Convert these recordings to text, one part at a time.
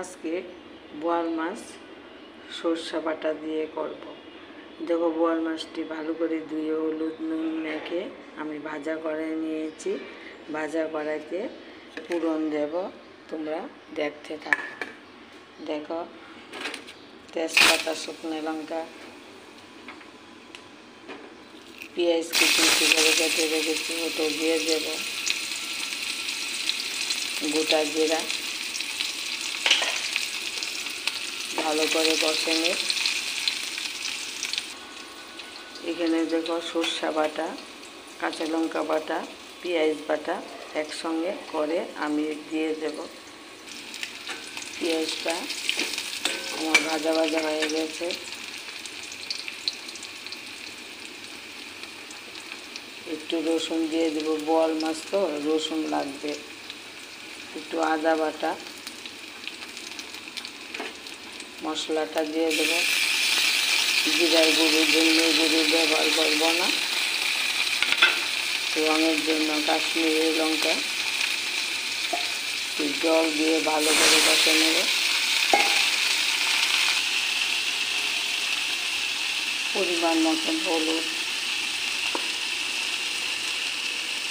আজকে বোয়াল মাছ সরষা বাটা দিয়ে করব। দেখো, বোয়াল মাছটি ভালো করে ধুয়ে হলুদ নুন মেখে আমি ভাজা করে নিয়েছি। ভাজা কড়াইতে ফোড়ন দেব, তোমরা দেখতে থাকো। দেখো, তেজপাতা, শুকনো লঙ্কা, পেঁয়াজ কুচি করে কেটে রেখেছি, ওটা দিয়ে দেব। গোটা জিরা ভালো করে কষে নিই। এখানে দেখো, সরষা বাটা, কাঁচা লঙ্কা বাটা, পেঁয়াজ বাটা একসঙ্গে করে আমি দিয়ে দেব। পেঁয়াজটা আমার ভাজা ভাজা হয়ে গেছে। একটু রসুন দিয়ে দেব, বোয়াল মাছ তো রসুন লাগবে। একটু আদা বাটা, মশলাটা দিয়ে দেব। জিরার গুঁড়ো, ধনিয়া গুঁড়ো ব্যবহার করব না, রঙের জন্য কাশ্মীরি লঙ্কা। জল দিয়ে ভালো করে কষে নেব। পরিমাণ মতন হলুদ,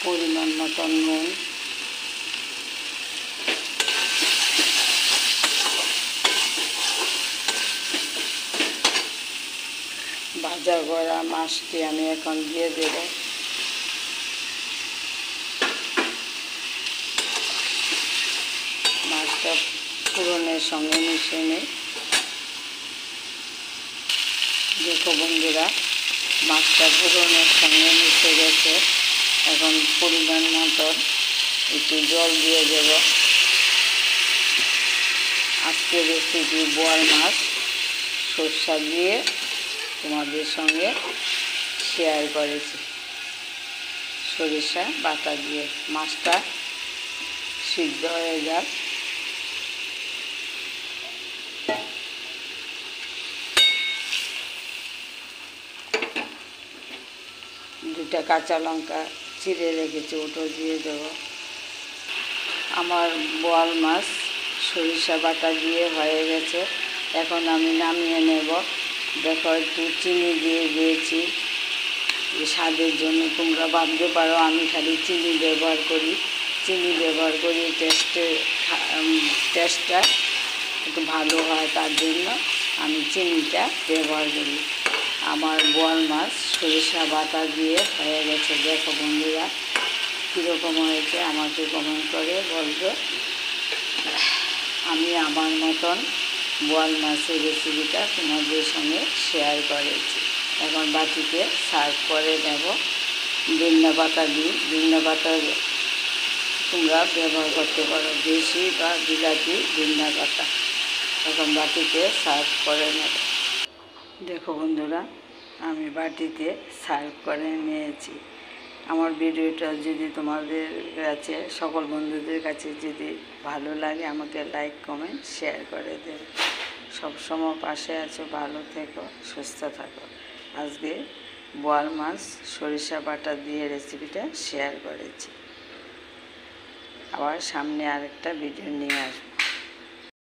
পরিমাণ মতন নুন, ভাজা করা মাছটি আমি এখন দিয়ে দেব। মাছটা ফোড়নের সঙ্গে মিশিয়ে নিই। দেখো বন্ধুরা, মাছটা ফোড়নের সঙ্গে মিশে গেছে। এখন পরিমাণ মতন একটু জল দিয়ে দেব। আজকের রেসিপি বোয়াল মাছ সরষা দিয়ে তোমাদের সঙ্গে শেয়ার করেছি। সরিষা বাটা দিয়ে মাছটা সিদ্ধ হয়ে যাক। দুটা কাঁচা লঙ্কা চিড়ে রেখেছি, ওটা দিয়ে দেব। আমার বোয়াল মাছ সরিষা বাটা দিয়ে হয়ে গেছে। এখন আমি নামিয়ে নেব। দেখো, একটু চিনি দিয়ে দিয়েছি স্বাদের জন্য। তোমরা ভাবতে পারো আমি খালি চিনি ব্যবহার করি। চিনি ব্যবহার করি টেস্টটা একটু ভালো হয়, তার জন্য আমি চিনিটা ব্যবহার করি। আমার বোয়াল মাছ সরিষা বাটা দিয়ে হয়ে গেছে। দেখো বন্ধুরা, কীরকম হয়েছে আমাকে কমেন্ট করে বলবে। আমি আমার মতন বোয়াল মাছের রেসিপিটা তোমাদের সঙ্গে শেয়ার করেছি। এখন বাটিতে সার্ভ করে নেব। ধনিয়া পাতা দিই, ধনিয়া পাতা তোমরা ব্যবহার করতে পারো, দেশি বা বিলাতি ধনিয়া পাতা। এখন বাটিতে সার্ভ করে নেব। দেখো বন্ধুরা, আমি বাটিতে সার্ভ করে নিয়েছি। আমার ভিডিওটা যদি তোমাদের কাছে, সকল বন্ধুদের কাছে যদি ভালো লাগে, আমাকে লাইক কমেন্ট শেয়ার করে দেবে। সবসময় পাশে আছো, ভালো থেকো, সুস্থ থাকো। আজকে বোয়াল মাছ সরিষা বাটা দিয়ে রেসিপিটা শেয়ার করেছি। আবার সামনে আরেকটা ভিডিও নিয়ে আসবো।